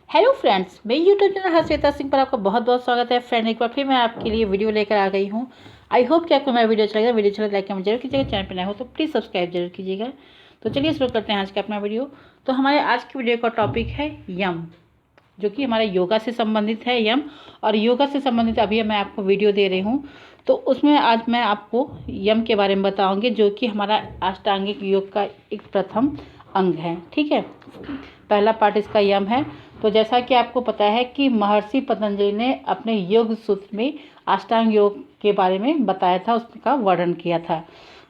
Hello friends, मैं YouTube channel Harshita Singh पर आपका बहुत बहुत स्वागत है। फ्रेंड, एक बार फिर मैं आपके लिए वीडियो लेकर आ गई हूँ। आई होप कि आपको मेरा वीडियो अच्छा लगेगा। वीडियो अच्छा लाइक कमेंट जरूर कीजिएगा। चैनल पर नए हो तो प्लीज़ सब्सक्राइब जरूर कीजिएगा। तो चलिए शुरू करते हैं आज का अपना वीडियो। तो हमारे आज की वीडियो का टॉपिक है यम, जो कि हमारे योगा से संबंधित है। यम और योगा से संबंधित अभी मैं आपको वीडियो दे रही हूँ, तो उसमें आज मैं आपको यम के बारे में बताऊँगी, जो कि हमारा अष्टांगिक योग का एक प्रथम अंग है। ठीक है, पहला पार्ट इसका यम है। तो जैसा कि आपको पता है कि महर्षि पतंजलि ने अपने योग सूत्र में अष्टांग योग के बारे में बताया था, उसका वर्णन किया था।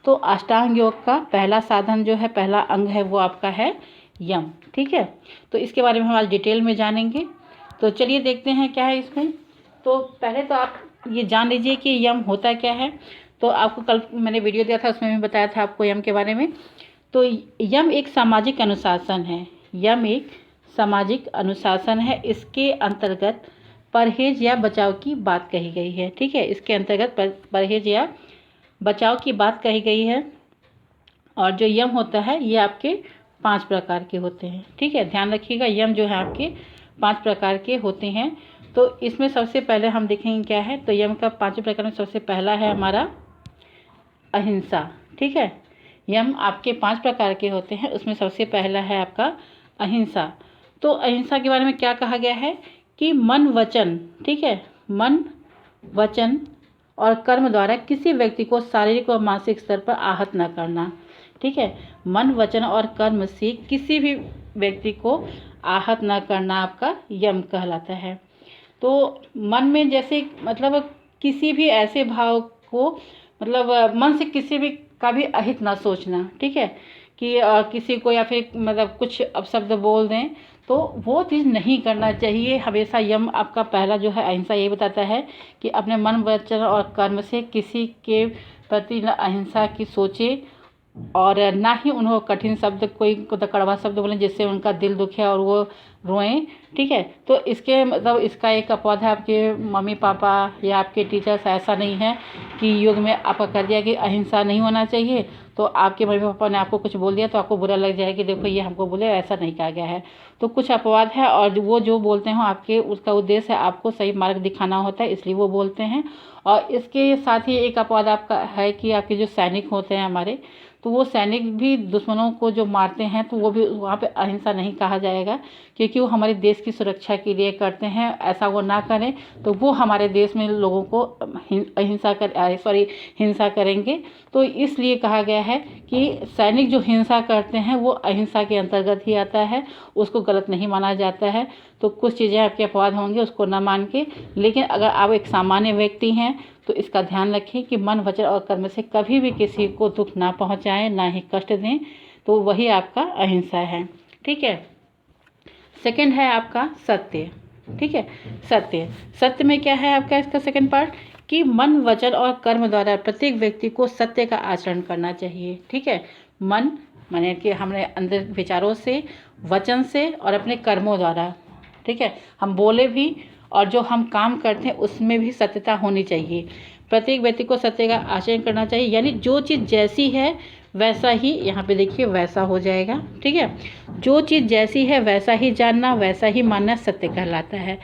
तो अष्टांग योग का पहला साधन जो है, पहला अंग है, वो आपका है यम। ठीक है, तो इसके बारे में हम आज डिटेल में जानेंगे। तो चलिए देखते हैं क्या है इसमें। तो पहले तो आप ये जान लीजिए कि यम होता क्या है। तो आपको कल मैंने वीडियो दिया था, उसमें भी बताया था आपको यम के बारे में। तो यम एक सामाजिक अनुशासन है। यम एक सामाजिक अनुशासन है। इसके अंतर्गत परहेज या बचाव की बात कही गई है। ठीक है, इसके अंतर्गत परहेज या बचाव की बात कही गई है। और जो यम होता है ये आपके 5 प्रकार के होते हैं। ठीक है, ध्यान रखिएगा, यम जो है आपके 5 प्रकार के होते हैं। तो इसमें सबसे पहले हम देखेंगे क्या है। तो यम का 5 प्रकार में सबसे पहला है हमारा अहिंसा। ठीक है, यम आपके 5 प्रकार के होते हैं, उसमें सबसे पहला है आपका अहिंसा। तो अहिंसा के बारे में क्या कहा गया है कि मन वचन, ठीक है, मन वचन और कर्म द्वारा किसी व्यक्ति को शारीरिक और मानसिक स्तर पर आहत न करना। ठीक है, मन वचन और कर्म से किसी भी व्यक्ति को आहत न करना आपका यम कहलाता है। तो मन में जैसे मतलब किसी भी ऐसे भाव को, मतलब मन से किसी भी का भी अहित ना सोचना। ठीक है, कि किसी को या फिर मतलब कुछ अपशब्द बोल दें, तो वो चीज़ नहीं करना चाहिए हमेशा। यम आपका पहला जो है अहिंसा यही बताता है कि अपने मन वचन और कर्म से किसी के प्रति न अहिंसा की सोचे, और ना ही उन्होंने कठिन शब्द, कोई कड़वा शब्द बोलें जिससे उनका दिल दुखे और वो रोएं। ठीक है, तो इसके मतलब इसका एक अपवाद है आपके मम्मी पापा या आपके टीचर्स। ऐसा नहीं है कि योग में आपका कर दिया कि अहिंसा नहीं होना चाहिए, तो आपके मम्मी पापा ने आपको कुछ बोल दिया तो आपको बुरा लग जाए कि देखो ये हमको बोले, ऐसा नहीं कहा गया है। तो कुछ अपवाद है, और वो जो बोलते हो आपके, उसका उद्देश्य है आपको सही मार्ग दिखाना होता है, इसलिए वो बोलते हैं। और इसके साथ ही एक अपवाद आपका है कि आपके जो सैनिक होते हैं हमारे, तो वो सैनिक भी दुश्मनों को जो मारते हैं, तो वो भी वहाँ पे अहिंसा नहीं कहा जाएगा, क्योंकि वो हमारे देश की सुरक्षा के लिए करते हैं। ऐसा वो ना करें तो वो हमारे देश में लोगों को हिंसा करेंगे। तो इसलिए कहा गया है कि सैनिक जो हिंसा करते हैं वो अहिंसा के अंतर्गत ही आता है, उसको गलत नहीं माना जाता है। तो कुछ चीज़ें आपके अपवाद होंगे, उसको ना मान के। लेकिन अगर आप एक सामान्य व्यक्ति हैं तो इसका ध्यान रखें कि मन वचन और कर्म से कभी भी किसी को दुख ना पहुंचाएं, ना ही कष्ट दें। तो वही आपका अहिंसा है। ठीक है, सेकंड है आपका सत्य। ठीक है, सत्य। सत्य में क्या है आपका इसका सेकंड पार्ट, कि मन वचन और कर्म द्वारा प्रत्येक व्यक्ति को सत्य का आचरण करना चाहिए। ठीक है, मन माने कि हमने अंदर विचारों से, वचन से और अपने कर्मों द्वारा, ठीक है, हम बोले भी और जो हम काम करते हैं उसमें भी सत्यता होनी चाहिए। प्रत्येक व्यक्ति को सत्य का आचरण करना चाहिए, यानी जो चीज़ जैसी है वैसा ही, यहाँ पे देखिए वैसा हो जाएगा। ठीक है, जो चीज़ जैसी है वैसा ही जानना, वैसा ही मानना सत्य कहलाता है।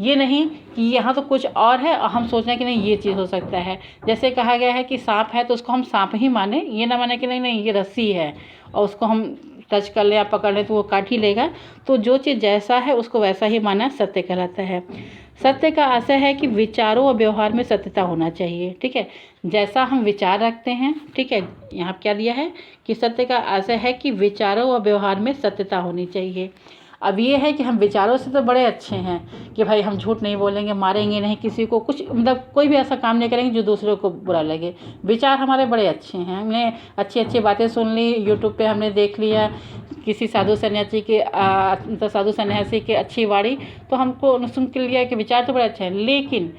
ये नहीं कि यहाँ तो कुछ और है और हम सोच रहे हैं कि नहीं ये चीज़ हो सकता है। जैसे कहा गया है कि सांप है तो उसको हम सांप ही माने, ये ना माने कि नहीं नहीं ये रस्सी है और उसको हम टच कर लें या पकड़ लें तो वो काट ही लेगा। तो जो चीज़ जैसा है उसको वैसा ही मानना सत्य कहलाता है। सत्य का आशय है कि विचारों और व्यवहार में सत्यता होना चाहिए। ठीक है, जैसा हम विचार रखते हैं, ठीक है, यहाँ क्या दिया है कि सत्य का आशय है कि विचारों और व्यवहार में सत्यता होनी चाहिए। अब ये है कि हम विचारों से तो बड़े अच्छे हैं कि भाई हम झूठ नहीं बोलेंगे, मारेंगे नहीं किसी को, कुछ मतलब कोई भी ऐसा काम नहीं करेंगे जो दूसरों को बुरा लगे। विचार हमारे बड़े अच्छे हैं, हमने अच्छी अच्छी बातें सुन ली, यूट्यूब पे हमने देख लिया किसी साधु सन्यासी के तो साधु सन्यासी के अच्छी वाणी, तो हमको सुन के लिया कि विचार तो बड़े अच्छे हैं, लेकिन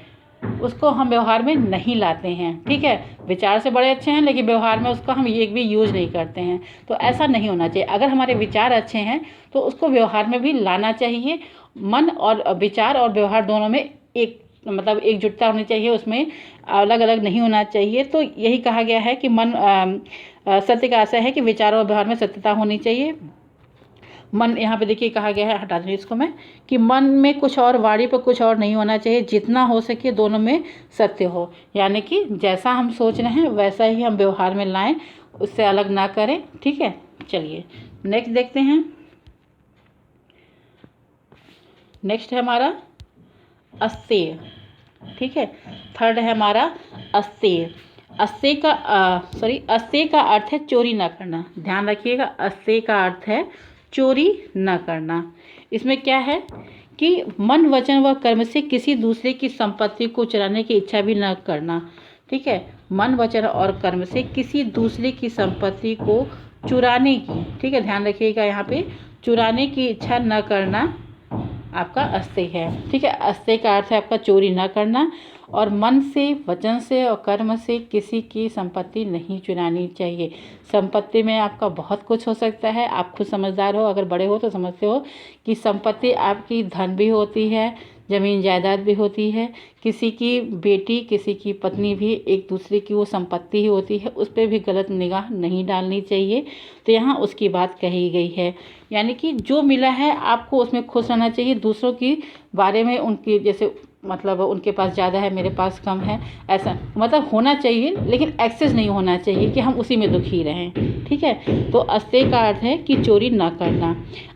उसको हम व्यवहार में नहीं लाते हैं। ठीक है, विचार से बड़े अच्छे हैं लेकिन व्यवहार में उसका हम एक भी यूज नहीं करते हैं। तो ऐसा नहीं होना चाहिए। अगर हमारे विचार अच्छे हैं तो उसको व्यवहार में भी लाना चाहिए। मन और विचार और व्यवहार दोनों में एक मतलब एकजुटता होनी चाहिए, उसमें अलग अलग नहीं होना चाहिए। तो यही कहा गया है कि सत्य का आशय है कि विचार और व्यवहार में सत्यता होनी चाहिए। मन, यहाँ पे देखिए कहा गया है, हटा दें इसको मैं, कि मन में कुछ और, वाणी पर कुछ और नहीं होना चाहिए, जितना हो सके दोनों में सत्य हो। यानी कि जैसा हम सोच रहे हैं वैसा ही हम व्यवहार में लाएं, उससे अलग ना करें। ठीक है, चलिए नेक्स्ट देखते हैं। नेक्स्ट है हमारा अस्तेय। ठीक है, थर्ड है हमारा अस्तेय। अस्तेय का अस्तेय का अर्थ है चोरी ना करना। ध्यान रखिएगा, अस्तेय का अर्थ है चोरी ना करना। इसमें क्या है कि मन, वचन व कर्म से किसी दूसरे की संपत्ति को चुराने की इच्छा भी न करना। ठीक है, मन, वचन और कर्म से किसी दूसरे की संपत्ति को चुराने की, ठीक है, ध्यान रखिएगा, यहाँ पे चुराने की इच्छा न करना आपका अस्तेय है। ठीक है, अस्तेय का अर्थ है आपका चोरी ना करना, और मन से, वचन से और कर्म से किसी की संपत्ति नहीं चुरानी चाहिए। संपत्ति में आपका बहुत कुछ हो सकता है, आप खुद समझदार हो, अगर बड़े हो तो समझते हो कि संपत्ति आपकी धन भी होती है, ज़मीन जायदाद भी होती है, किसी की बेटी, किसी की पत्नी भी एक दूसरे की वो संपत्ति ही होती है, उस पर भी गलत निगाह नहीं डालनी चाहिए। तो यहाँ उसकी बात कही गई है, यानी कि जो मिला है आपको उसमें खुश रहना चाहिए। दूसरों की बारे में उनकी, जैसे मतलब उनके पास ज़्यादा है, मेरे पास कम है, ऐसा मतलब होना चाहिए, लेकिन एक्सेस नहीं होना चाहिए कि हम उसी में दुखी रहें। ठीक है, तो अस्तेय का अर्थ है कि चोरी ना करना।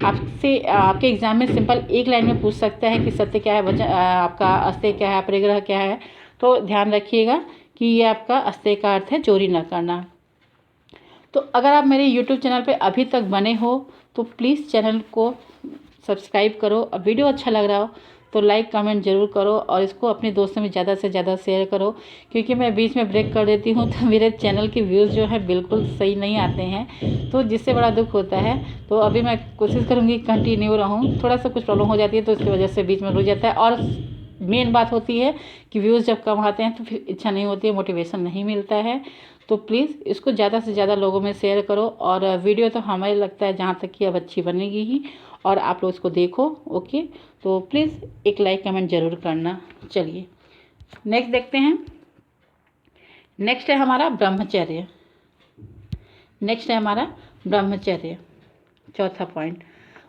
आपसे आपके एग्जाम में सिंपल एक लाइन में पूछ सकता है कि सत्य क्या है, वचन आपका अस्तेय क्या है, अपरिग्रह क्या है। तो ध्यान रखिएगा कि ये आपका अस्तेय का अर्थ है चोरी ना करना। तो अगर आप मेरे YouTube चैनल पे अभी तक बने हो तो प्लीज़ चैनल को सब्सक्राइब करो, और वीडियो अच्छा लग रहा हो तो लाइक कमेंट ज़रूर करो, और इसको अपने दोस्तों में ज़्यादा से ज़्यादा शेयर करो, क्योंकि मैं बीच में ब्रेक कर देती हूँ तो मेरे चैनल के व्यूज़ जो है बिल्कुल सही नहीं आते हैं, तो जिससे बड़ा दुख होता है। तो अभी मैं कोशिश करूँगी कंटिन्यू रहूँ, थोड़ा सा कुछ प्रॉब्लम हो जाती है तो इसकी वजह से बीच में रुक जाता है। और मेन बात होती है कि व्यूज़ जब कम आते हैं तो फिर इच्छा नहीं होती है, मोटिवेशन नहीं मिलता है। तो प्लीज़ इसको ज़्यादा से ज़्यादा लोगों में शेयर करो, और वीडियो तो हमें लगता है जहाँ तक कि अब अच्छी बनेगी ही, और आप लोग इसको देखो। ओके, तो प्लीज़ एक लाइक कमेंट ज़रूर करना। चलिए नेक्स्ट देखते हैं। नेक्स्ट है हमारा ब्रह्मचर्य। नेक्स्ट है हमारा ब्रह्मचर्य, चौथा पॉइंट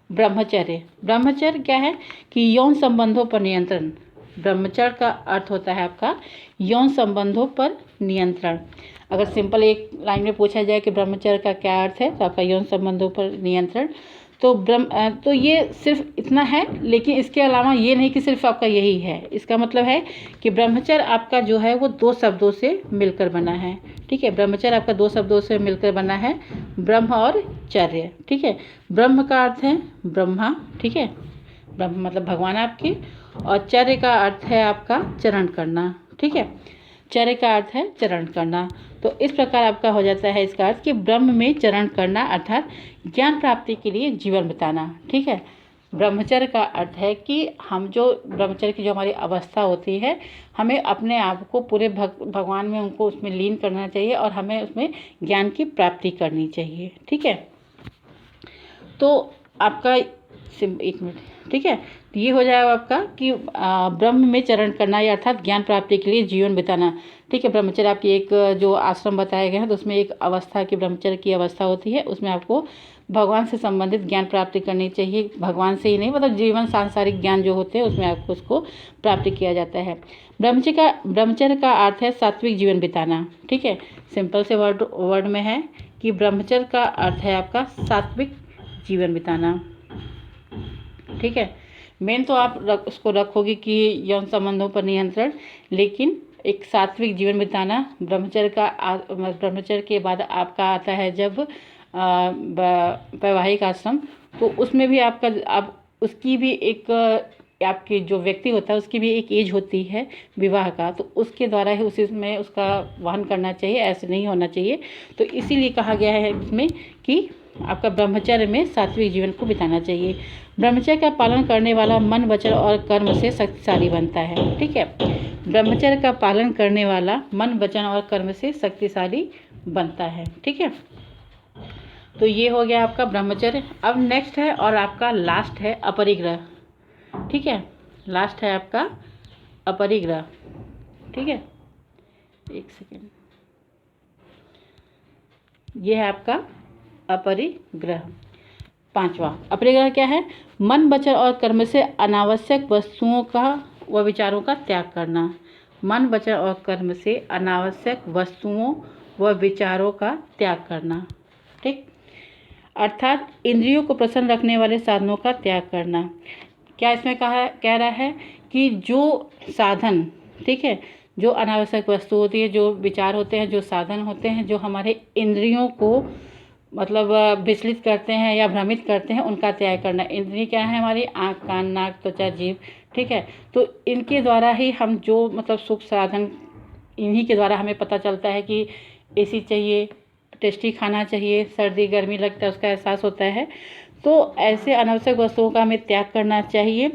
ब्रह्मचर्य। ब्रह्मचर्य क्या है कि यौन संबंधों पर नियंत्रण। ब्रह्मचर्य का अर्थ होता है आपका यौन संबंधों पर नियंत्रण। अगर सिंपल एक लाइन में पूछा जाए कि ब्रह्मचर्य का क्या अर्थ है, तो आपका यौन संबंधों पर नियंत्रण। तो ये सिर्फ इतना है, लेकिन इसके अलावा ये नहीं कि सिर्फ आपका यही है। इसका मतलब है कि ब्रह्मचर्य आपका जो है वो दो शब्दों से मिलकर बना है। ठीक है, ब्रह्मचर्य आपका दो शब्दों से मिलकर बना है, ब्रह्म और चर्य। ठीक है, ब्रह्म का अर्थ है ब्रह्मा, ठीक है, ब्रह्म मतलब भगवान आपके, और चर्य का अर्थ है आपका चरण करना। ठीक है, चर्य का अर्थ है चरण करना। तो इस प्रकार आपका हो जाता है इसका अर्थ कि ब्रह्म में चरण करना, अर्थात ज्ञान प्राप्ति के लिए जीवन बिताना। ठीक है, ब्रह्मचर्य का अर्थ है कि हम जो ब्रह्मचर्य की जो हमारी अवस्था होती है, हमें अपने आप को पूरे भगवान में, उनको उसमें लीन करना चाहिए, और हमें उसमें ज्ञान की प्राप्ति करनी चाहिए। ठीक है, तो आपका एक मिनट, ठीक है, तो ये हो जाएगा आपका कि ब्रह्म में चरण करना, या अर्थात ज्ञान प्राप्ति के लिए जीवन बिताना। ठीक है, ब्रह्मचर्य आपकी एक जो आश्रम बताए गए हैं, तो उसमें एक अवस्था की ब्रह्मचर्य की अवस्था होती है, उसमें आपको भगवान से संबंधित ज्ञान प्राप्ति करनी चाहिए। भगवान से ही नहीं, मतलब जीवन सांसारिक ज्ञान जो होते हैं उसमें आपको उसको प्राप्ति किया जाता है। ब्रह्मचर्य का अर्थ है सात्विक जीवन बिताना। ठीक है, सिंपल से वर्ड में है कि ब्रह्मचर्य का अर्थ है आपका सात्विक जीवन बिताना। ठीक है, मेन तो आप उसको रखोगे कि यौन संबंधों पर नियंत्रण, लेकिन एक सात्विक जीवन बिताना। ब्रह्मचर्य के बाद आपका आता है जब वैवाहिक आश्रम, तो उसमें भी आपका आप उसकी भी एक आपकी जो व्यक्ति होता है उसकी भी एक एज होती है विवाह का, तो उसके द्वारा ही उसी में उसका वहन करना चाहिए, ऐसे नहीं होना चाहिए। तो इसीलिए कहा गया है इसमें कि आपका ब्रह्मचर्य में सात्विक जीवन को बिताना चाहिए। ब्रह्मचर्य का पालन करने वाला मन, वचन और कर्म से शक्तिशाली बनता है। ठीक है, ब्रह्मचर्य का पालन करने वाला मन, वचन और कर्म से शक्तिशाली बनता है। ठीक है, तो ये हो गया आपका ब्रह्मचर्य। अब नेक्स्ट है और आपका लास्ट है अपरिग्रह। ठीक है, लास्ट है आपका अपरिग्रह। ठीक है, एक सेकेंड, ये है आपका अपरिग्रह। 5वां अपने ग्रह क्या है, मन वचन और कर्म से अनावश्यक वस्तुओं का व विचारों का त्याग करना। मन वचन और कर्म से अनावश्यक वस्तुओं व विचारों का त्याग करना। ठीक, अर्थात इंद्रियों को प्रसन्न रखने वाले साधनों का त्याग करना। क्या इसमें कह रहा है कि जो साधन, ठीक है, जो अनावश्यक वस्तु होती है, जो विचार होते हैं, जो साधन होते हैं, जो हमारे इंद्रियों को मतलब विचलित करते हैं या भ्रमित करते हैं, उनका त्याग करना। इंद्रिय क्या है हमारी, आँख, कान, नाक, त्वचा, जीभ, ठीक है। तो इनके द्वारा ही हम जो मतलब सुख साधन, इन्हीं के द्वारा हमें पता चलता है कि एसी चाहिए, टेस्टी खाना चाहिए, सर्दी गर्मी लगता है उसका एहसास होता है। तो ऐसे अनावश्यक वस्तुओं का हमें त्याग करना चाहिए।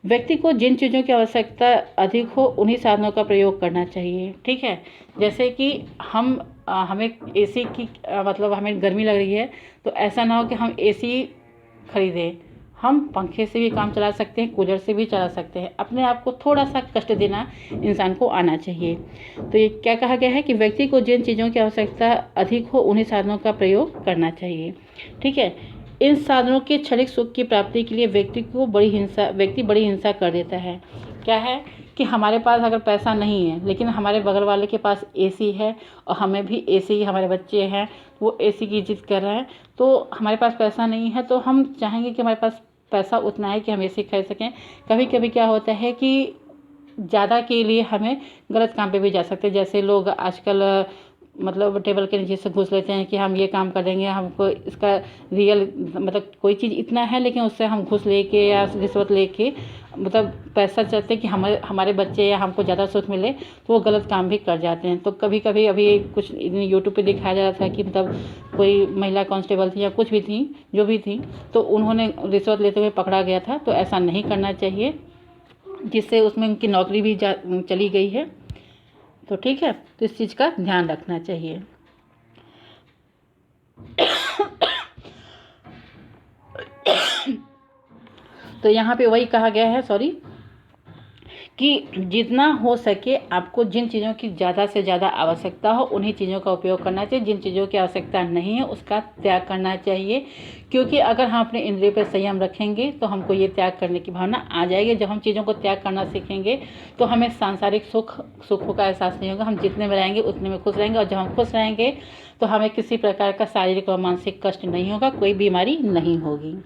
व्यक्ति को जिन चीज़ों की आवश्यकता अधिक हो उन्हीं साधनों का प्रयोग करना चाहिए। ठीक है, जैसे कि हमें एसी की मतलब हमें गर्मी लग रही है, तो ऐसा ना हो कि हम एसी खरीदें। हम पंखे से भी काम चला सकते हैं, कूलर से भी चला सकते हैं। अपने आप को थोड़ा सा कष्ट देना इंसान को आना चाहिए। तो ये क्या कहा गया है कि व्यक्ति को जिन चीज़ों की आवश्यकता अधिक हो उन्हीं साधनों का प्रयोग करना चाहिए। ठीक है, इन साधनों के क्षणिक सुख की प्राप्ति के लिए व्यक्ति बड़ी हिंसा कर देता है। क्या है कि हमारे पास अगर पैसा नहीं है, लेकिन हमारे बगल वाले के पास एसी है और हमें भी एसी, हमारे बच्चे हैं वो एसी की जिद कर रहे हैं, तो हमारे पास पैसा नहीं है, तो हम चाहेंगे कि हमारे पास पैसा उतना है कि हम एसी खरीद सकें। कभी कभी क्या होता है कि ज़्यादा के लिए हमें गलत काम पे भी जा सकते हैं। जैसे लोग आजकल मतलब टेबल के नीचे से घूस लेते हैं कि हम ये काम कर देंगे, हमको इसका रियल मतलब कोई चीज़ इतना है, लेकिन उससे हम घूस लेके या रिश्वत लेके मतलब पैसा चाहते हैं कि हमारे बच्चे या हमको ज़्यादा सुख मिले, तो वो गलत काम भी कर जाते हैं। तो कभी कभी अभी कुछ यूट्यूब पे दिखाया जा रहा था कि मतलब कोई महिला कांस्टेबल थी या कुछ भी थी, जो भी थी, तो उन्होंने रिश्वत लेते हुए पकड़ा गया था। तो ऐसा नहीं करना चाहिए, जिससे उसमें उनकी नौकरी भी चली गई है। तो ठीक है, तो इस चीज़ का ध्यान रखना चाहिए। तो यहाँ पे वही कहा गया है, सॉरी, कि जितना हो सके आपको जिन चीज़ों की ज़्यादा से ज़्यादा आवश्यकता हो उन्हीं चीज़ों का उपयोग करना चाहिए। जिन चीज़ों की आवश्यकता नहीं है उसका त्याग करना चाहिए, क्योंकि अगर हम अपने इंद्रियों पर संयम रखेंगे तो हमको ये त्याग करने की भावना आ जाएगी। जब हम चीज़ों को त्याग करना सीखेंगे तो हमें सांसारिक सुखों का एहसास नहीं होगा। हम जितने में रहेंगे उतने में खुश रहेंगे, और जब हम खुश रहेंगे तो हमें किसी प्रकार का शारीरिक और मानसिक कष्ट नहीं होगा, कोई बीमारी नहीं होगी।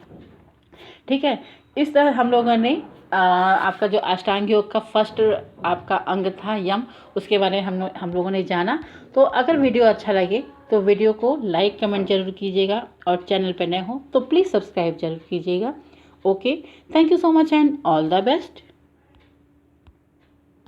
ठीक है, इस तरह हम लोगों ने आपका जो अष्टांग योग का फर्स्ट आपका अंग था यम, उसके बारे में हम लोगों ने जाना। तो अगर वीडियो अच्छा लगे तो वीडियो को लाइक कमेंट जरूर कीजिएगा, और चैनल पर नए हो तो प्लीज़ सब्सक्राइब जरूर कीजिएगा। Okay, thank you so much and all the best.